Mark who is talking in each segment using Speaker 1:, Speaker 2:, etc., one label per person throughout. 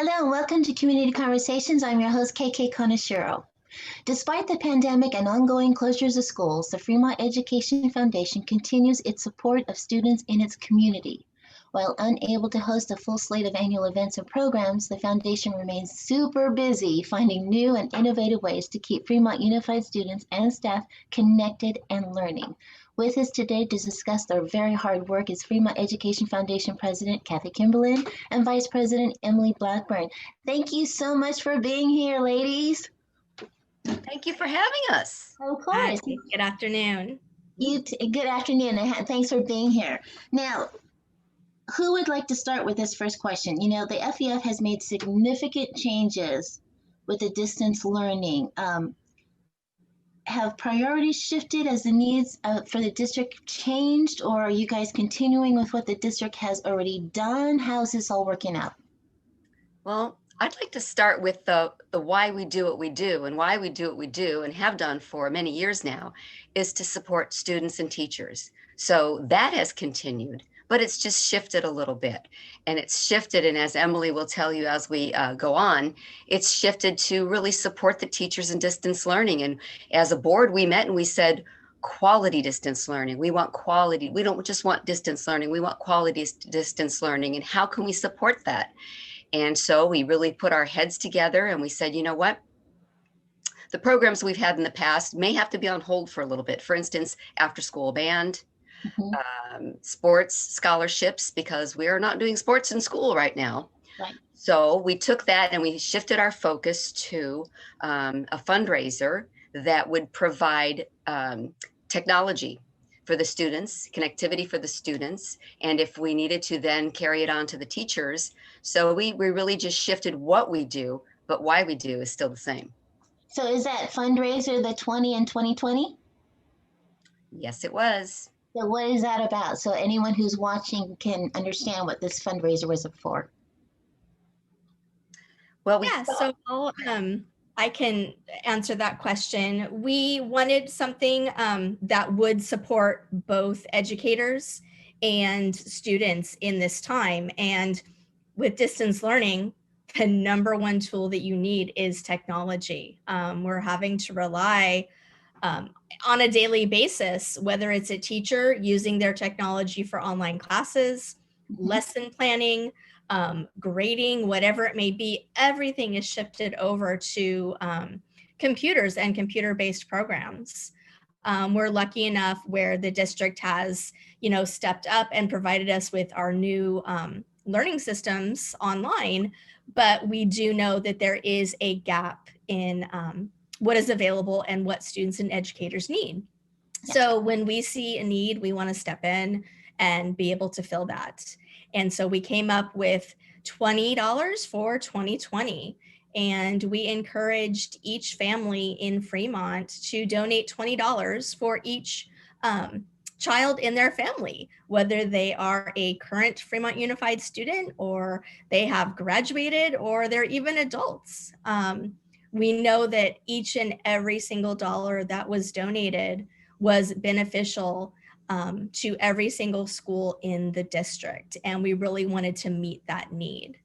Speaker 1: Hello and welcome to Community Conversations. I'm your host, KK Konashiro. Despite the pandemic and ongoing closures of schools, the Fremont Education Foundation continues its support of students in its community. While unable to host a full slate of annual events and programs, the foundation remains super busy finding new and innovative ways to keep Fremont Unified students and staff connected and learning. With us today to discuss their very hard work is Fremont Education Foundation President Kathy Kimberlin and Vice President Emily Blackburn. Thank you so much for being here, ladies.
Speaker 2: Thank you for having us.
Speaker 1: Of course.
Speaker 3: Good afternoon.
Speaker 1: Good afternoon, and thanks for being here. Now, who would like to start with this first question? You know, the FEF has made significant changes with the distance learning. Have priorities shifted as the needs for the district changed, or are you guys continuing with what the district has already done? How's this all working out?
Speaker 2: Well, I'd like to start with the why we do what we do, and why we do what we do and have done for many years now is to support students and teachers. So that has continued, but it's just shifted a little bit. And it's shifted, and as Emily will tell you as we go on, it's shifted to really support the teachers in distance learning. And as a board, we met and we said, quality distance learning. We want quality. We don't just want distance learning. We want quality distance learning. And how can we support that? And so we really put our heads together and we said, you know what? The programs we've had in the past may have to be on hold for a little bit. For instance, after school band, sports scholarships, because we are not doing sports in school right now.
Speaker 1: Right.
Speaker 2: So we took that and we shifted our focus to a fundraiser that would provide technology for the students, connectivity for the students, and if we needed to then carry it on to the teachers. So we really just shifted what we do, but why we do is still the same.
Speaker 1: So is that fundraiser the 20 and 2020?
Speaker 2: Yes, it was.
Speaker 1: So what is that about? So anyone who's watching can understand what this fundraiser was for.
Speaker 3: Well, so I can answer that question. We wanted something that would support both educators and students in this time. And with distance learning, the number one tool that you need is technology. We're having to rely on a daily basis, whether it's a teacher using their technology for online classes, lesson planning, grading, whatever it may be, everything is shifted over to computers and computer-based programs. We're lucky enough where the district has, stepped up and provided us with our new learning systems online, but we do know that there is a gap in what is available and what students and educators need. Yeah. So when we see a need, we want to step in and be able to fill that. And so we came up with $20 for 2020. And we encouraged each family in Fremont to donate $20 for each child in their family, whether they are a current Fremont Unified student or they have graduated or they're even adults. We know that each and every single dollar that was donated was beneficial to every single school in the district. And we really wanted to meet that need.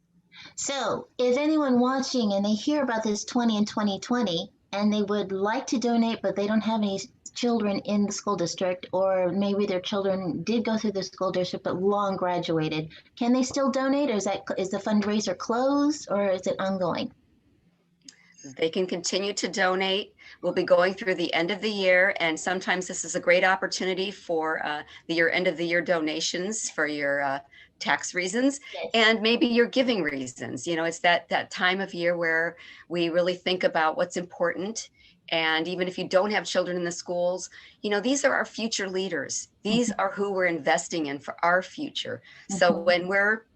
Speaker 1: So if anyone watching and they hear about this 20 and 2020 and they would like to donate, but they don't have any children in the school district, or maybe their children did go through the school district but long graduated, can they still donate, or is the fundraiser closed, or is it ongoing?
Speaker 2: They can continue to donate. We'll be going through the end of the year, and sometimes this is a great opportunity for your end of the year donations for your tax reasons. Yes. And maybe your giving reasons. It's that time of year where we really think about what's important. And even if you don't have children in the schools, these are our future leaders. These are who we're investing in for our future. So when we're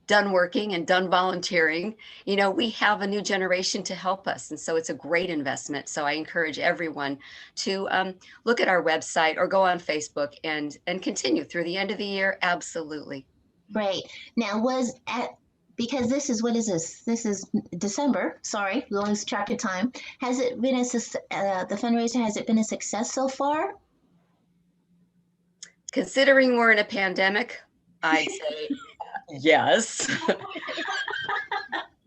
Speaker 2: done working and done volunteering, we have a new generation to help us. And so it's a great investment. So I encourage everyone to look at our website or go on Facebook and continue through the end of the year. Absolutely.
Speaker 1: Great. Now because this is, what is this? This is December. Sorry, we lose track of time. Has it been the fundraiser, has it been a success so far?
Speaker 2: Considering we're in a pandemic, I'd say yes.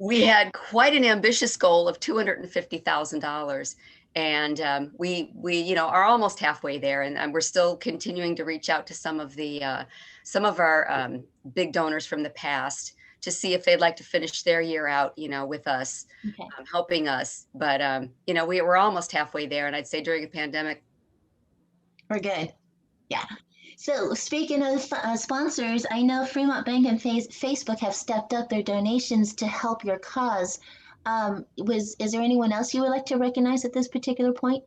Speaker 2: we had quite an ambitious goal of $250,000. And we are almost halfway there, and we're still continuing to reach out to some of our big donors from the past to see if they'd like to finish their year out, with us,
Speaker 1: Okay.
Speaker 2: helping us. But we're almost halfway there, and I'd say during a pandemic,
Speaker 1: We're good. Yeah. So speaking of sponsors, I know Fremont Bank and Facebook have stepped up their donations to help your cause. Is there anyone else you would like to recognize at this particular point?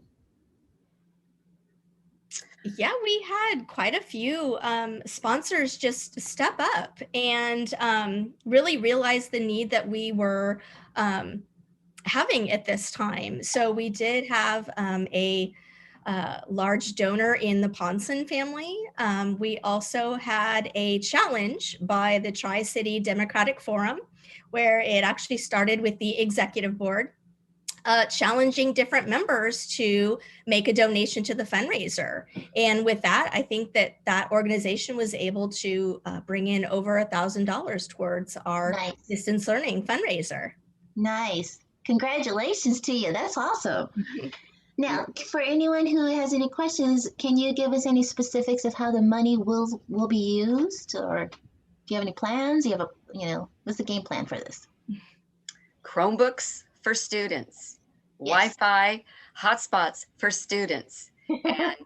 Speaker 3: Yeah, we had quite a few sponsors just step up and really realize the need that we were having at this time. So we did have a large donor in the Ponson family. We also had a challenge by the Tri-City Democratic Forum, where it actually started with the executive board challenging different members to make a donation to the fundraiser. And with that, I think that organization was able to bring in over $1,000 towards our distance learning fundraiser.
Speaker 1: Nice. Congratulations to you. That's awesome. Now, for anyone who has any questions, can you give us any specifics of how the money will be used, or do you have any plans? Do you have what's the game plan for this?
Speaker 2: Chromebooks for students,
Speaker 1: Yes.
Speaker 2: Wi-Fi hotspots for students. And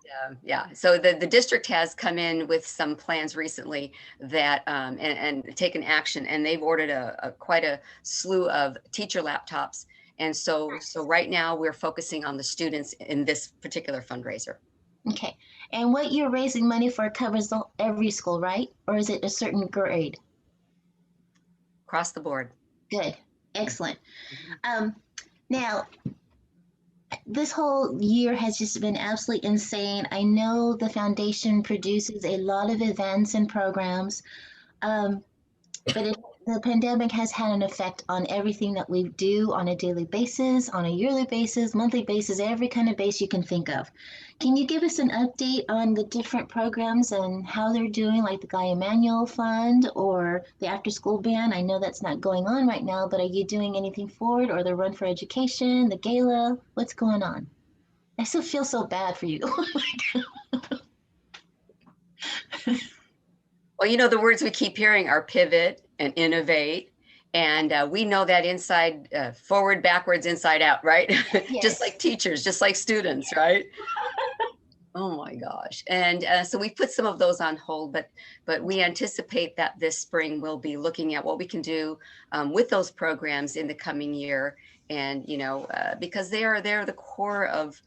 Speaker 2: so the district has come in with some plans recently that and taken action, and they've ordered quite a slew of teacher laptops. And so right now we're focusing on the students in this particular fundraiser.
Speaker 1: Okay. And what you're raising money for covers every school, right? Or is it a certain grade?
Speaker 2: Across the board.
Speaker 1: Good. Excellent. Now, this whole year has just been absolutely insane. I know the foundation produces a lot of events and programs, but the pandemic has had an effect on everything that we do on a daily basis, on a yearly basis, monthly basis, every kind of base you can think of. Can you give us an update on the different programs and how they're doing, like the Guy Emanuel Fund or the After School Band? I know that's not going on right now, but are you doing anything for it, or the Run for Education, the gala? What's going on? I still feel so bad for you.
Speaker 2: Well, the words we keep hearing are pivot and innovate. And we know that inside, forward, backwards, inside out, right?
Speaker 1: Yes.
Speaker 2: Just like teachers, just like students, right? Oh my gosh. And so we put some of those on hold, but we anticipate that this spring we'll be looking at what we can do with those programs in the coming year. And, because they're the core of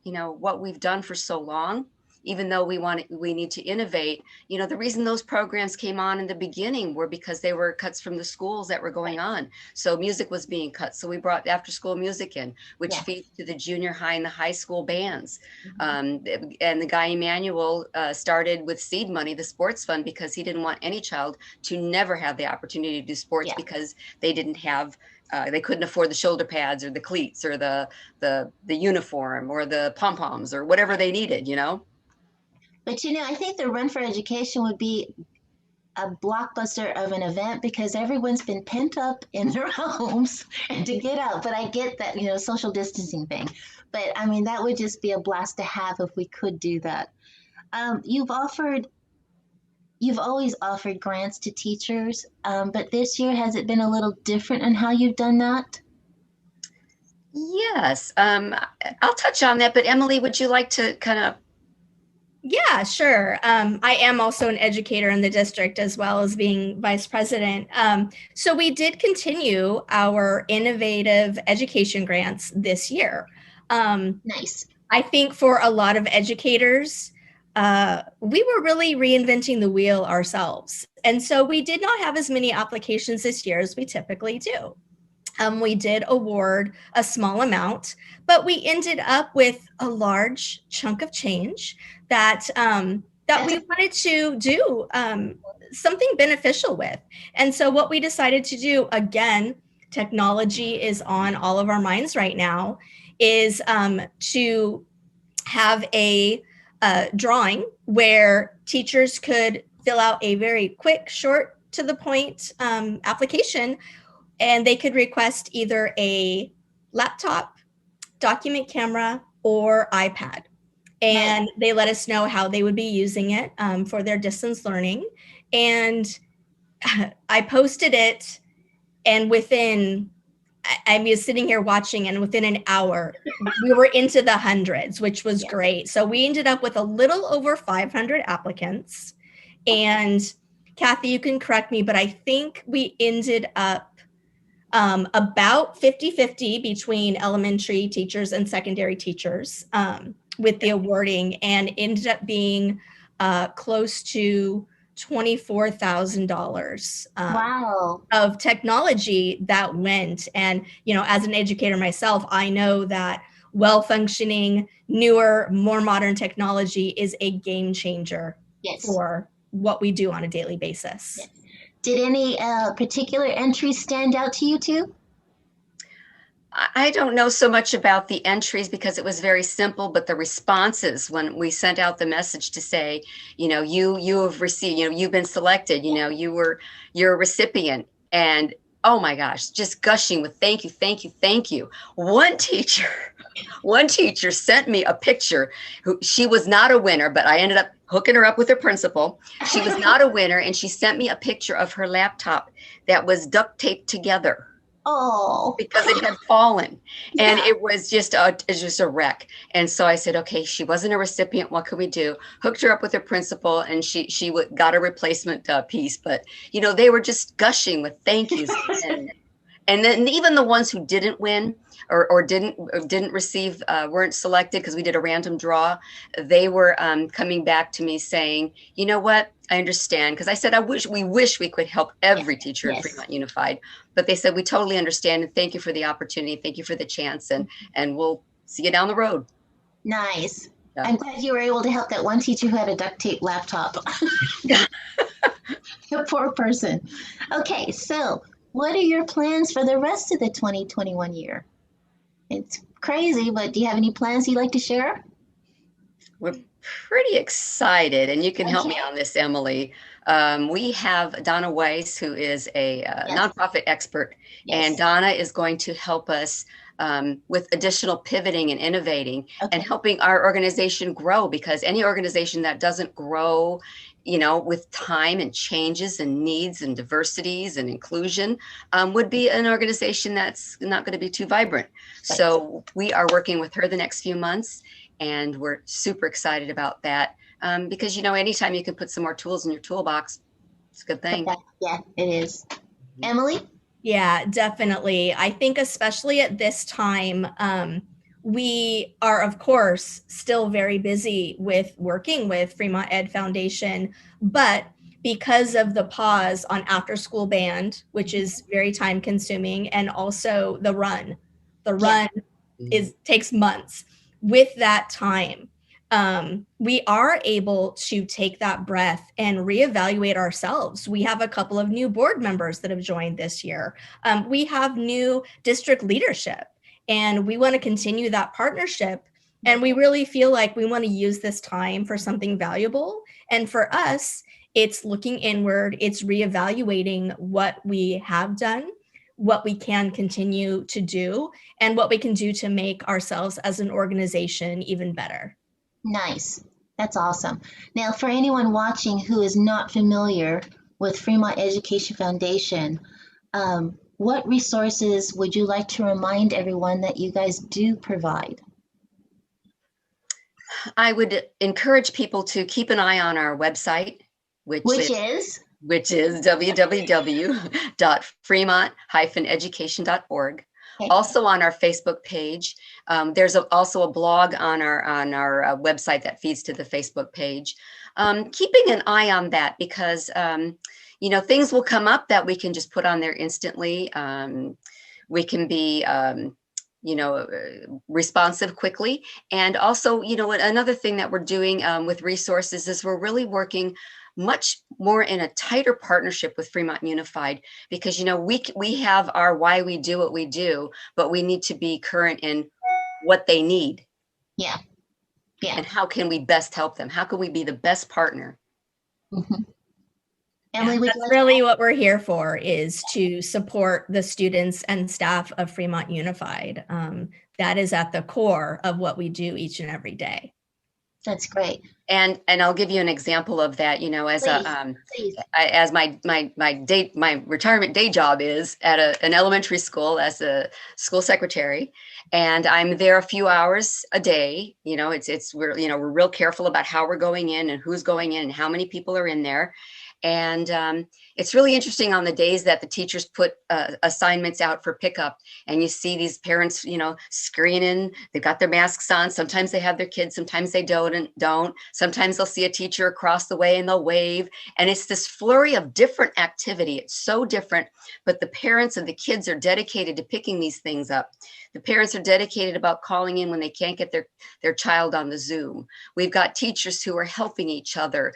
Speaker 2: what we've done for so long. Even though we need to innovate, the reason those programs came on in the beginning were because they were cuts from the schools that were going on. So music was being cut. So we brought after school music in, which feeds to the junior high and the high school bands. Mm-hmm. And the Guy Emanuel started with seed money, the sports fund, because he didn't want any child to never have the opportunity to do sports because they didn't have they couldn't afford the shoulder pads or the cleats or the uniform or the pom-poms or whatever they needed,
Speaker 1: But I think the Run for Education would be a blockbuster of an event because everyone's been pent up in their homes and to get out. But I get that, social distancing thing. But I mean, that would just be a blast to have if we could do that. You've always offered grants to teachers, but this year, has it been a little different in how you've done that?
Speaker 2: Yes, I'll touch on that. But Emily, would you like to kind of?
Speaker 3: Yeah, sure. I am also an educator in the district as well as being vice president. So we did continue our innovative education grants this year.
Speaker 1: Nice.
Speaker 3: I think for a lot of educators, we were really reinventing the wheel ourselves. And so we did not have as many applications this year as we typically do. We did award a small amount, but we ended up with a large chunk of change that we wanted to do something beneficial with. And so what we decided to do, again, technology is on all of our minds right now, is to have a drawing where teachers could fill out a very quick, short, to the point application and they could request either a laptop, document camera, or iPad. And they let us know how they would be using it for their distance learning. And I posted it, and I was sitting here watching, and within an hour, we were into the hundreds, which was great. So we ended up with a little over 500 applicants. And Kathy, you can correct me, but I think we ended up about 50-50 between elementary teachers and secondary teachers with the awarding, and ended up being close to $24,000
Speaker 1: Wow.
Speaker 3: of technology that went. And, as an educator myself, I know that well-functioning, newer, more modern technology is a game changer for what we do on a daily basis.
Speaker 1: Yes. Did any particular entries stand out to you too?
Speaker 2: I don't know so much about the entries because it was very simple, but the responses when we sent out the message to say, you have received, you've been selected, you're a recipient, and oh my gosh, just gushing with thank you, thank you, thank you. One teacher sent me a picture. She was not a winner, but I ended up hooking her up with her principal. She was not a winner, and she sent me a picture of her laptop that was duct taped together.
Speaker 1: Oh,
Speaker 2: because it had fallen, and it was just a wreck. And so I said, okay, she wasn't a recipient. What could we do? Hooked her up with her principal, and she got a replacement piece. But they were just gushing with thank yous, and then even the ones who didn't win or didn't receive, weren't selected because we did a random draw. They were coming back to me saying, you know what? I understand, because I said we wish we could help every teacher in Fremont Unified, but they said we totally understand, and thank you for the opportunity, thank you for the chance, and we'll see you down the road.
Speaker 1: Nice. Yeah. I'm glad you were able to help that one teacher who had a duct tape laptop. The poor person. Okay, so what are your plans for the rest of the 2021 year? It's crazy, but do you have any plans you'd like to share?
Speaker 2: We're pretty excited, and you can help me on this, Emily. We have Donna Weiss, who is a nonprofit expert, and Donna is going to help us with additional pivoting and innovating and helping our organization grow, because any organization that doesn't grow, with time and changes and needs and diversities and inclusion would be an organization that's not going to be too vibrant. Right. So we are working with her the next few months, and we're super excited about that because, anytime you can put some more tools in your toolbox, it's a good thing.
Speaker 1: Yeah, it is. Emily?
Speaker 3: Yeah, definitely. I think especially at this time, we are, of course, still very busy with working with Fremont Ed Foundation, but because of the pause on after school band, which is very time consuming, and also the run takes months. With that time, we are able to take that breath and reevaluate ourselves. We have a couple of new board members that have joined this year. We have new district leadership, and we want to continue that partnership. And we really feel like we want to use this time for something valuable. And for us, it's looking inward, it's reevaluating what we have done, what we can continue to do, and what we can do to make ourselves as an organization even better.
Speaker 1: Nice. That's awesome. Now, for anyone watching who is not familiar with Fremont Education Foundation, what resources would you like to remind everyone that you guys do provide?
Speaker 2: I would encourage people to keep an eye on our website, which is www.fremont-education.org. Okay. Also on our Facebook page. There's also a blog on our website that feeds to the Facebook page. Keeping an eye on that, because things will come up that we can just put on there instantly. We can be responsive quickly. And also, another thing that we're doing with resources is we're really working much more in a tighter partnership with Fremont Unified, because we have our why we do what we do, but we need to be current in what they need.
Speaker 1: Yeah.
Speaker 2: And how can we best help them? How can we be the best partner?
Speaker 1: Mm-hmm. Emily, would you
Speaker 3: That's
Speaker 1: like
Speaker 3: really what we're here for, is to support the students and staff of Fremont Unified. That is at the core of what we do each and every day.
Speaker 1: That's great.
Speaker 2: And I'll give you an example of that. You know, as
Speaker 1: Please.
Speaker 2: as my retirement day job is at an elementary school as a school secretary, and I'm there a few hours a day. You know, we're real careful about how we're going in and who's going in and how many people are in there. And it's really interesting on the days that the teachers put assignments out for pickup, and you see these parents, you know, screening. They've got their masks on. Sometimes they have their kids, sometimes they don't. Sometimes they'll see a teacher across the way and they'll wave. And it's this flurry of different activity. It's so different, but the parents and the kids are dedicated to picking these things up. The parents are dedicated about calling in when they can't get their child on the Zoom. We've got teachers who are helping each other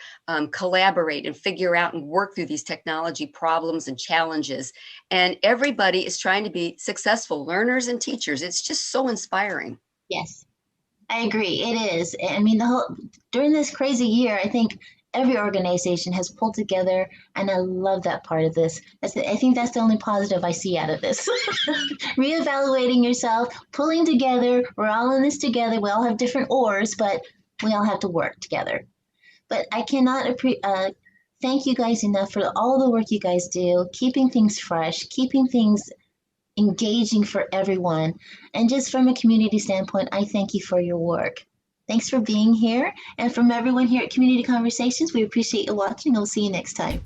Speaker 2: collaborate and figure out and work through these technology problems and challenges. And everybody is trying to be successful, learners and teachers. It's just so inspiring.
Speaker 1: Yes, I agree. It is. I mean, during this crazy year, I think every organization has pulled together, and I love that part of this. I think that's the only positive I see out of this. Reevaluating yourself, pulling together. We're all in this together. We all have different oars, but we all have to work together. But I cannot thank you guys enough for all the work you guys do, keeping things fresh, keeping things engaging for everyone. And just from a community standpoint, I thank you for your work. Thanks for being here. And from everyone here at Community Conversations, we appreciate you watching. We'll see you next time.